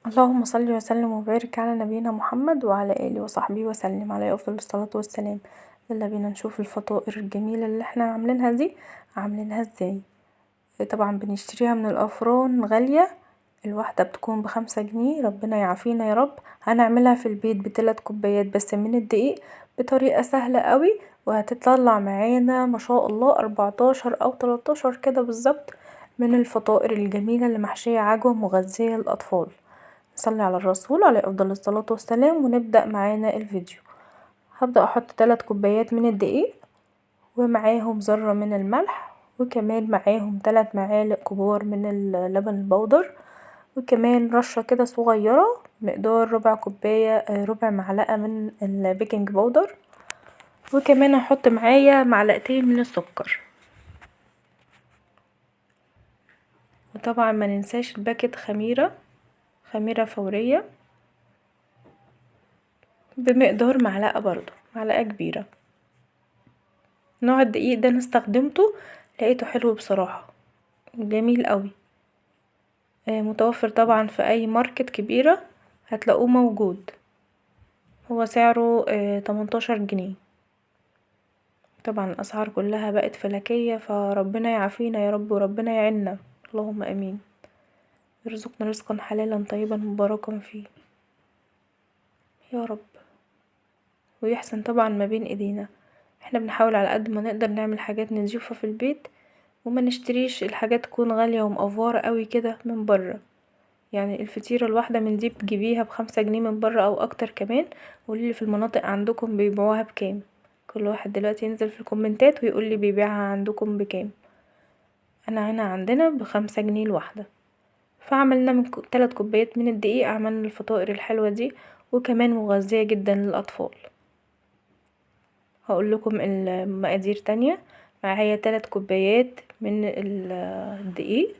اللهم صل وسلم وبارك على نبينا محمد وعلى آله وصحبه وسلم عليه أفضل الصلاة والسلام. يلا بينا نشوف الفطائر الجميلة اللي احنا عاملينها دي عاملينها ازاي. طبعا بنشتريها من الأفران غالية، الواحدة بتكون ب5 جنيه، ربنا يعافينا يا رب. هنعملها في البيت ب3 كوبايات بس من الدقيق بطريقة سهلة قوي، وهتطلع معانا ما شاء الله 14 أو 13 كده بالظبط من الفطائر الجميلة اللي محشية عجوة مغذية للأطفال. نصلي على الرسول عليه افضل الصلاة والسلام ونبدأ معانا الفيديو. هبدأ احط 3 كوبايات من الدقيق ومعاهم ذرة من الملح، وكمان معاهم 3 معالق كبار من اللبن البودر، وكمان رشة كده صغيرة مقدار ربع كوباية ربع معلقة من البيكنج باودر، وكمان هحط معايا معلقتين من السكر. وطبعا ما ننساش الباكت خميرة فورية بمقدار معلقة برضو، معلقة كبيرة. نوع الدقيق ده انا استخدمته لقيته حلو بصراحة، جميل قوي. متوفر طبعا في اي ماركت كبيرة هتلاقوه موجود. هو سعره 18 جنيه. طبعا الاسعار كلها بقت فلكية، فربنا يعافينا يا رب وربنا يعيننا، اللهم امين. يرزقنا رزقا حلالا طيبا مباركا فيه يا رب، ويحسن طبعا ما بين ايدينا. احنا بنحاول على قد ما نقدر نعمل حاجات نضيفها في البيت، وما نشتريش الحاجات تكون غالية ومقفورة قوي كده من بره. يعني الفطيرة الواحدة من دي بتجيبيها ب5 جنيه من بره او اكتر كمان. قوليلي في المناطق عندكم بيبيعوها بكام؟ كل واحد دلوقتي ينزل في الكومنتات ويقولي بيبيعها عندكم بكام. انا هنا عندنا ب5 جنيه الواحدة. فعملنا من 3 كوبايات من الدقيق عملنا الفطائر الحلوة دي، وكمان مغذية جدا للأطفال. هقول لكم المقادير تانية. معايا 3 كوبايات من الدقيق،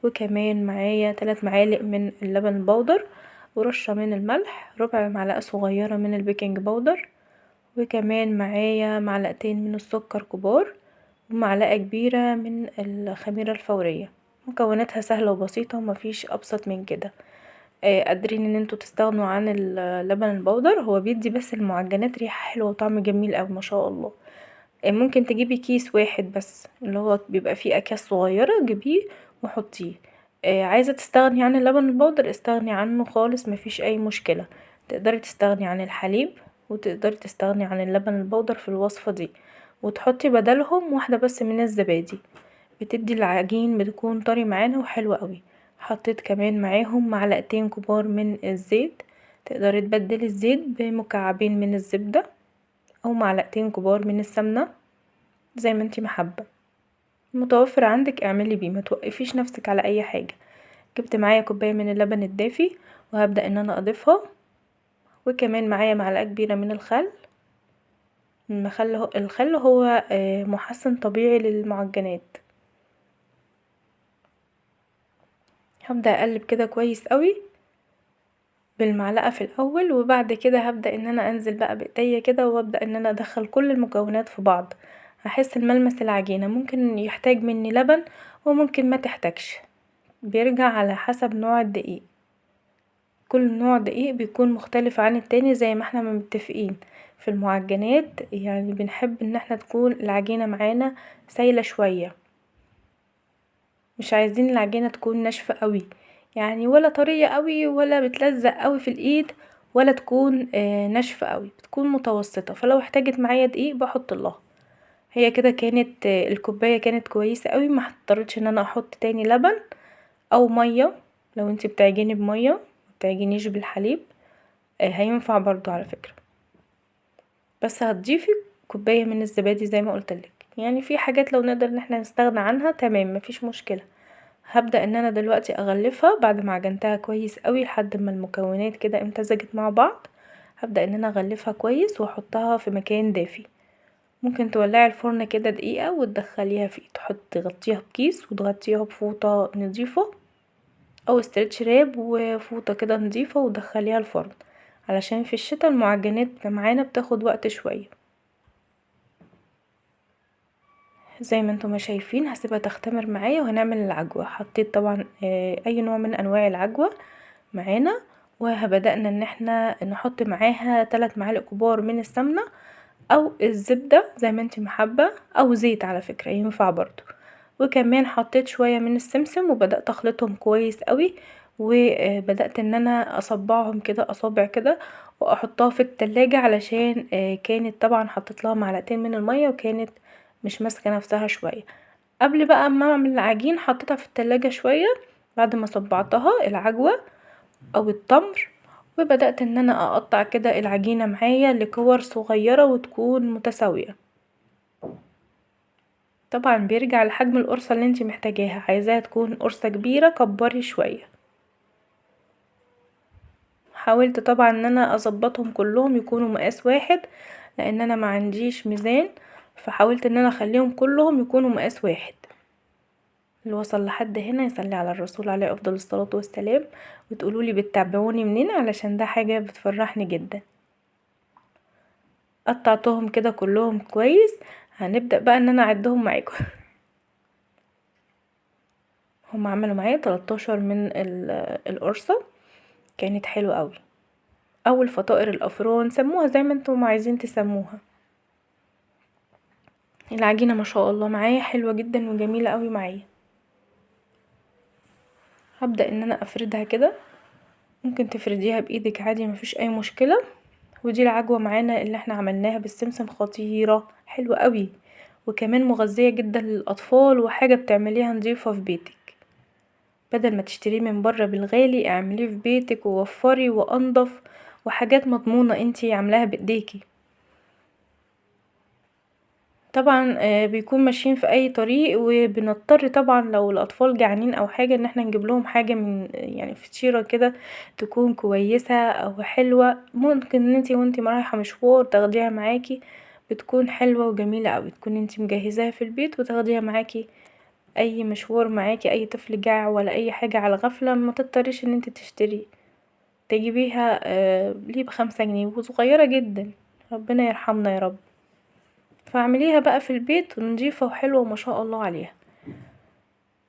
وكمان معايا 3 معالق من اللبن البودر، ورشة من الملح، ربع معلقة صغيرة من البيكنج باودر، وكمان معايا معلقتين من السكر كبار، ومعلقة كبيرة من الخميرة الفورية. مكوناتها سهلة وبسيطة ومفيش ابسط من كده. قادرين ان انتوا تستغنوا عن اللبن البودر، هو بيدي بس المعجنات ريحة حلوة وطعم جميل اوي ما شاء الله. ممكن تجيبي كيس واحد بس اللي هو بيبقى فيه اكياس صغيرة، جيبيه وحطيه. عايزة تستغني عن اللبن البودر استغني عنه خالص، مفيش اي مشكلة. تقدري تستغني عن الحليب، وتقدري تستغني عن اللبن البودر في الوصفة دي، وتحطي بدلهم واحدة بس من الزبادي. بتدي العجين بتكون طري معانا وحلوة قوي. حطيت كمان معاهم معلقتين كبار من الزيت، تقدري تبدلي الزيت بمكعبين من الزبدة او معلقتين كبار من السمنة زي ما انتي محبة. متوفر عندك اعملي بيه، ما توقفيش نفسك على اي حاجة. جبت معايا كوباية من اللبن الدافي وهبدأ ان انا اضيفها، وكمان معايا معلقة كبيرة من الخل. الخل هو محسن طبيعي للمعجنات. هبدأ اقلب كده كويس قوي بالمعلقة في الاول، وبعد كده هبدأ ان انا انزل بقى بايديا كده، وابدأ ان انا ادخل كل المكونات في بعض. هحس الملمس العجينة ممكن يحتاج مني لبن وممكن ما تحتاجش، بيرجع على حسب نوع الدقيق. كل نوع دقيق بيكون مختلف عن التاني زي ما احنا متفقين في المعجنات. يعني بنحب ان احنا تكون العجينة معانا سايلة شوية، مش عايزين العجينة تكون ناشفة قوي، يعني ولا طرية قوي ولا بتلزق قوي في الايد، ولا تكون ناشفة قوي، بتكون متوسطة. فلو احتاجت معايا دقيق بحط لها. هي كده كانت الكوباية كانت كويسة قوي، ما اضطريتش ان انا احط تاني لبن او مية. لو انتي بتعجني بمية مبتعجنيش بالحليب هينفع برضو على فكرة. بس هتضيفي كوباية من الزبادي زي ما قلتلك. يعني في حاجات لو نقدر ان احنا نستغنى عنها تمام مفيش مشكلة. هبدأ ان انا دلوقتي اغلفها بعد ما عجنتها كويس قوي لحد ما المكونات كده امتزجت مع بعض. هبدأ ان انا اغلفها كويس واحطها في مكان دافي. ممكن تولعي الفرن كده دقيقة وتدخليها فيه، تغطيها بكيس وتغطيها بفوطة نضيفة او استرتش راب وفوطة كده نضيفة وتدخليها الفرن، علشان في الشتا المعجنات معانا بتاخد وقت شوية. زي ما انتم ما شايفين هسيبها تختمر معايا وهنعمل العجوة. حطيت طبعا اي نوع من انواع العجوة، معانا، وبدأنا ان احنا نحط معاها 3 معالق كبار من السمنة او الزبدة زي ما انتي محبة، او زيت على فكرة ينفع برضو. وكمان حطيت شوية من السمسم وبدأت اخلطهم كويس قوي، وبدأت ان انا اصبعهم كده اصابع كده واحطها في التلاجة، علشان كانت طبعا حطيت لها معلقتين من المية وكانت مش ماسكة نفسها شوية. قبل بقى ما اعمل العجين حطيتها في التلاجة شوية بعد ما صبعتها العجوة او التمر، وبدأت ان انا اقطع كده العجينة معايا لكور صغيرة وتكون متساوية. طبعا بيرجع لحجم القرصة اللي انتي محتاجاها، عايزاها تكون قرصة كبيرة كبري شوية. حاولت طبعا ان انا اظبطهم كلهم يكونوا مقاس واحد، لان انا ما عنديش ميزان، فحاولت ان انا اخليهم كلهم يكونوا مقاس واحد. اللي وصل لحد هنا يصلي على الرسول عليه افضل الصلاة والسلام، وتقولولي بتتابعوني منين، علشان ده حاجة بتفرحني جدا. قطعتهم كده كلهم كويس، هنبدأ بقى ان انا اعدهم معاكم. هم عملوا معايا 13 من القرصة، كانت حلوة قوي. اول فطائر الافران سموها زي ما انتم عايزين تسموها. العجينة ما شاء الله معايا حلوة جدا وجميلة قوي معايا. هبدأ ان انا افردها كده، ممكن تفرديها بايدك عادي مفيش اي مشكلة. ودي العجوة معانا اللي احنا عملناها بالسمسم، خطيرة حلوة قوي، وكمان مغذية جدا للاطفال، وحاجة بتعمليها نضيفة في بيتك بدل ما تشتريه من بره بالغالي. اعمليه في بيتك ووفري وانضف، وحاجات مضمونة انتي عاملاها بايديكي. طبعا بيكون ماشيين في اي طريق، وبنضطر طبعا لو الاطفال جعانين او حاجة ان احنا نجيب لهم حاجة من يعني فطيرة كده تكون كويسة او حلوة، ممكن ان انتي وانتي رايحة مشوار تاخديها معاكي، بتكون حلوة وجميلة اوي، تكون انتي مجهزاها في البيت وتاخديها معاكي اي مشوار، معاكي اي طفل جاع ولا اي حاجة على غفلة ما تضطريش ان انتي تشتري، تجيبيها ليه ب5 جنيه وصغيرة جدا. ربنا يرحمنا يا رب. فاعمليها بقى في البيت ونضيفة وحلوة وما شاء الله عليها.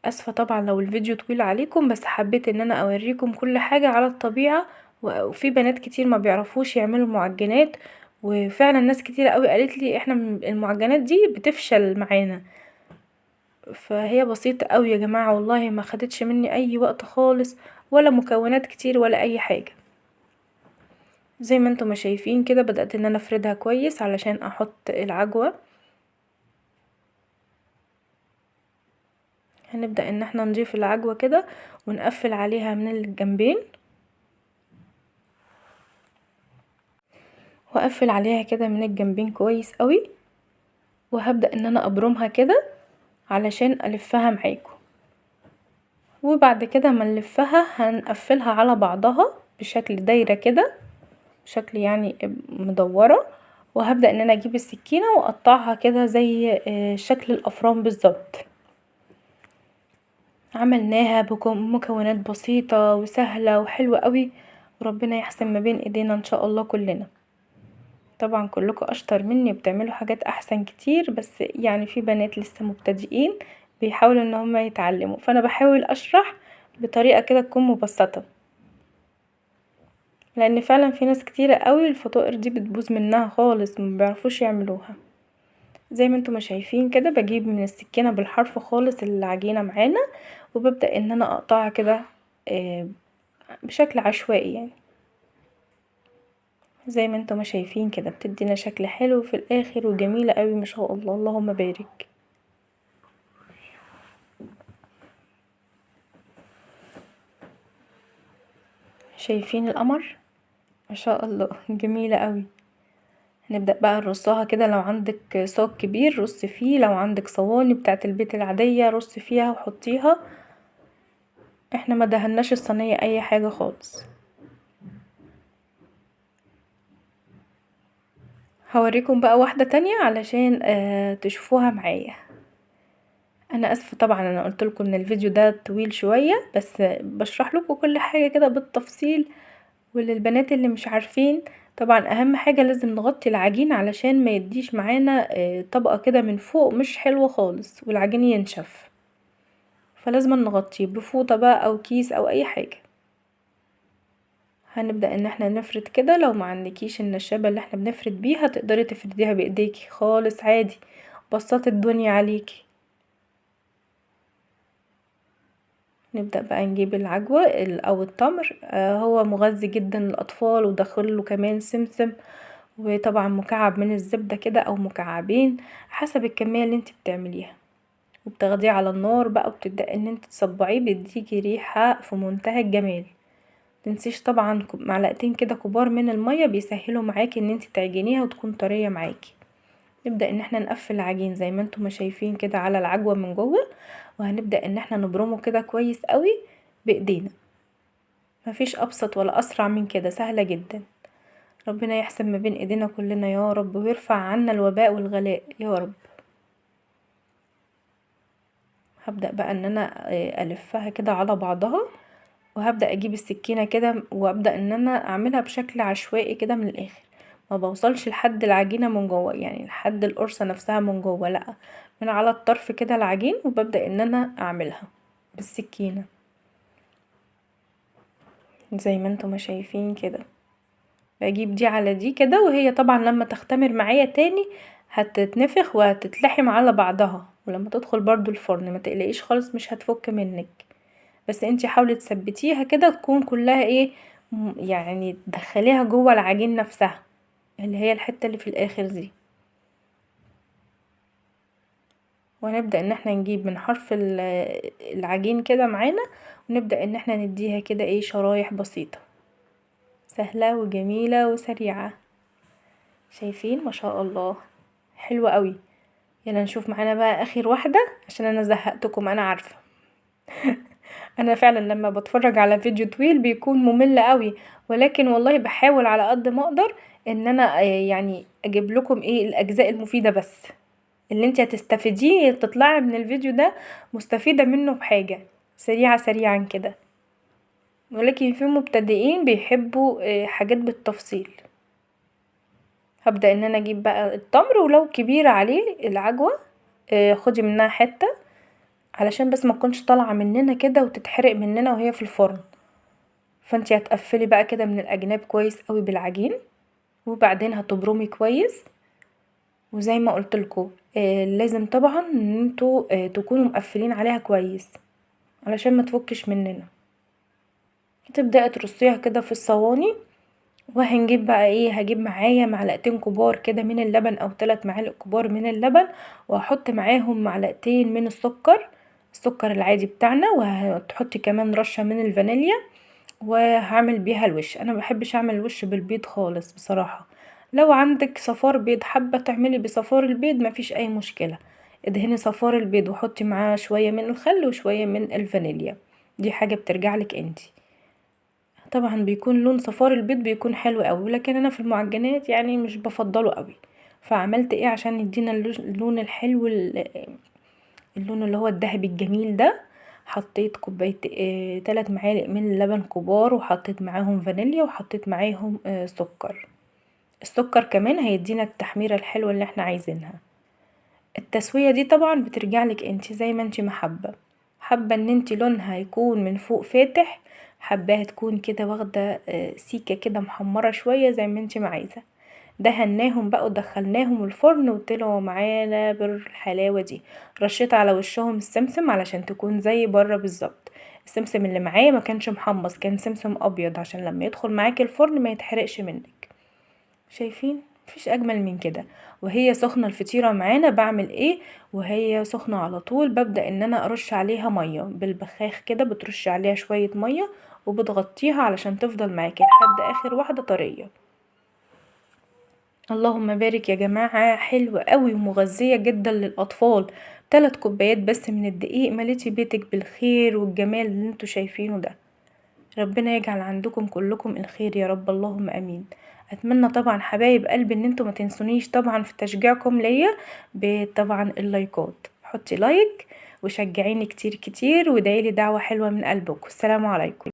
اسفة طبعا لو الفيديو طويل عليكم، بس حبيت ان انا اوريكم كل حاجة على الطبيعة. وفي بنات كتير ما بيعرفوش يعملوا معجنات، وفعلا ناس كتير قوي قالت لي احنا المعجنات دي بتفشل معانا. فهي بسيطة قوي يا جماعة والله، ما خدتش مني اي وقت خالص، ولا مكونات كتير ولا اي حاجة. زي ما انتم ما شايفين كده بدأت ان انا افردها كويس علشان احط العجوة. هنبدأ ان احنا نضيف العجوة كده ونقفل عليها من الجنبين، واقفل عليها كده من الجنبين كويس قوي، وهبدأ ان انا ابرمها كده علشان الفها معاكم. وبعد كده ما نلفها هنقفلها على بعضها بشكل دايرة كده، بشكل يعني مدورة، وهبدأ ان انا اجيب السكينة واقطعها كده زي شكل الافران بالظبط. عملناها بمكونات بسيطة وسهلة وحلوة قوي، وربنا يحسن ما بين ايدينا ان شاء الله كلنا. طبعا كلكم اشطر مني وبتعملوا حاجات احسن كتير، بس يعني في بنات لسه مبتدئين بيحاولوا ان هما يتعلموا، فانا بحاول اشرح بطريقة كده تكون مبسطة، لان فعلا في ناس كتيرة قوي الفطائر دي بتبوظ منها خالص ما بيعرفوش يعملوها. زي ما انتم ما شايفين كده بجيب من السكينة بالحرف خالص العجينة معانا، وببدأ ان انا اقطعها كده بشكل عشوائي يعني. زي ما انتم ما شايفين كده بتدينا شكل حلو في الاخر وجميلة قوي ما شاء الله، اللهم بارك. شايفين القمر ما شاء الله جميلة قوي. هنبدأ بقى نرصها كده، لو عندك صاج كبير رص فيه، لو عندك صواني بتاعة البيت العادية رص فيها وحطيها. احنا ما دهناش الصينية اي حاجة خالص. هوريكم بقى واحدة تانية علشان تشوفوها معايا. انا اسفة طبعا انا قلتلكم ان الفيديو ده طويل شوية، بس بشرح لكم كل حاجة كده بالتفصيل. وللبنات اللي مش عارفين، طبعا اهم حاجة لازم نغطي العجين علشان ما يديش معانا طبقة كده من فوق مش حلوة خالص والعجين ينشف، فلازم نغطيه بفوطة بقى او كيس او اي حاجة. هنبدأ ان احنا نفرد كده. لو ما عندكيش النشابة اللي احنا بنفرد بيها تقدري تفرديها بايديكي خالص عادي، بسط الدنيا عليكي. نبدأ بقى نجيب العجوة او التمر، هو مغذي جدا للاطفال وداخله كمان سمسم، وطبعا مكعب من الزبدة كده او مكعبين حسب الكمية اللي انت بتعمليها، وبتاخديه على النار بقى وبتبدأ ان انت تصبعيه، بيديكي ريحة في منتهى الجمال. متنسيش طبعا معلقتين كده كبار من المية بيسهلوا معاكي ان انت تعجنيها وتكون طرية معاكي. نبدأ ان احنا نقفل العجين زي ما انتم ما شايفين كده على العجوة من جوه، وهنبدأ ان احنا نبرمه كده كويس قوي بايدينا. مفيش ابسط ولا اسرع من كده، سهلة جدا. ربنا يحسن ما بين ايدينا كلنا يا رب، ويرفع عنا الوباء والغلاء يا رب. هبدأ بقى ان انا الفها كده على بعضها، وهبدأ اجيب السكينة كده وابدأ ان انا اعملها بشكل عشوائي كده من الاخر، ما بوصلش لحد العجينة من جوه، يعني لحد القرصة نفسها من جوه، لا، من على الطرف كده العجين، وببدأ ان انا اعملها بالسكينة زي ما انتم ما شايفين كده. بجيب دي على دي كده، وهي طبعا لما تختمر معايا تاني هتتنفخ وهتتلحم على بعضها، ولما تدخل برضو الفرن ما تقلقيش خالص مش هتفك منك، بس انتي حاولي تثبتيها كده تكون كلها ايه، يعني تدخليها جوه العجين نفسها اللي هي الحتة اللي في الاخر دي. وهنبدأ ان احنا نجيب من حرف العجين كده معانا، ونبدأ ان احنا نديها كده ايه شرايح بسيطة، سهلة وجميلة وسريعة. شايفين ما شاء الله، حلوة قوي. يلا نشوف معانا بقى اخر واحدة عشان انا زهقتكم انا عارفة. انا فعلا لما بتفرج على فيديو طويل بيكون ممل قوي، ولكن والله بحاول على قد ما اقدر ان انا يعني اجيب لكم ايه الاجزاء المفيدة بس، اللي انت هتستفيديه تطلعي من الفيديو ده مستفيدة منه بحاجة سريعة سريعا كده. ولكن في مبتدئين بيحبوا حاجات بالتفصيل. هبدأ ان انا اجيب بقى التمر، ولو كبيرة عليه العجوة خدي منها حتة علشان بس ما تكونش طالعة مننا كده وتتحرق مننا وهي في الفرن. فانتي هتقفلي بقى كده من الاجناب كويس قوي بالعجين، وبعدين هتبرمي كويس. وزي ما قلتلكوا لازم طبعا ان انتوا تكونوا مقفلين عليها كويس علشان ما تفكش مننا. تبدأي ترصيها كده في الصواني، وهنجيب بقى ايه، هجيب معايا معلقتين كبار كده من اللبن او 3 معالق كبار من اللبن، وهحط معاهم معلقتين من السكر العادي بتاعنا، وهتحطي كمان رشة من الفانيليا، وهعمل بيها الوش. انا مبحبش اعمل الوش بالبيض خالص بصراحة، لو عندك صفار بيض حابة تعملي بصفار البيض مفيش اي مشكلة، ادهني صفار البيض وحطي معاه شوية من الخل وشوية من الفانيليا، دي حاجة بترجعلك انتي. طبعا بيكون لون صفار البيض بيكون حلو قوي، لكن انا في المعجنات يعني مش بفضله قوي. فعملت ايه عشان يدينا اللون الحلو، اللون اللي هو الذهبي الجميل ده. حطيت كوبايه 3 معالق من اللبن كبار، وحطيت معاهم فانيليا، وحطيت معاهم سكر. السكر كمان هيدينا التحميره الحلوه اللي احنا عايزينها. التسويه دي طبعا بترجعلك انتي زي ما انتي حابه ان انتي لونها يكون من فوق فاتح، حباها تكون كده واخده سيكه كده محمره شويه زي ما انتي ما عايزه. دهناهم بقى ودخلناهم الفرن وطلعوا معانا بالحلاوه دي. رشيت على وشهم السمسم علشان تكون زي بره بالظبط. السمسم اللي معايا ما كانش محمص، كان سمسم ابيض عشان لما يدخل معاكي الفرن ما يتحرقش منك. شايفين مفيش اجمل من كده. وهي سخنه الفطيره معانا بعمل ايه، وهي سخنه على طول ببدأ ان انا ارش عليها ميه بالبخاخ كده، بترش عليها شويه ميه وبتغطيها علشان تفضل معاكي لحد اخر واحده طريه. اللهم بارك يا جماعه، حلوه قوي ومغذيه جدا للاطفال. 3 كوبايات بس من الدقيق مليتي بيتك بالخير والجمال اللي انتوا شايفينه ده. ربنا يجعل عندكم كلكم الخير يا رب، اللهم امين. اتمنى طبعا حبايب قلبي ان انتوا ما تنسونيش طبعا في تشجيعكم ليا بطبعا اللايكات. حطي لايك وشجعيني كتير كتير، وادعيلي دعوة حلوة من قلبك. والسلام عليكم.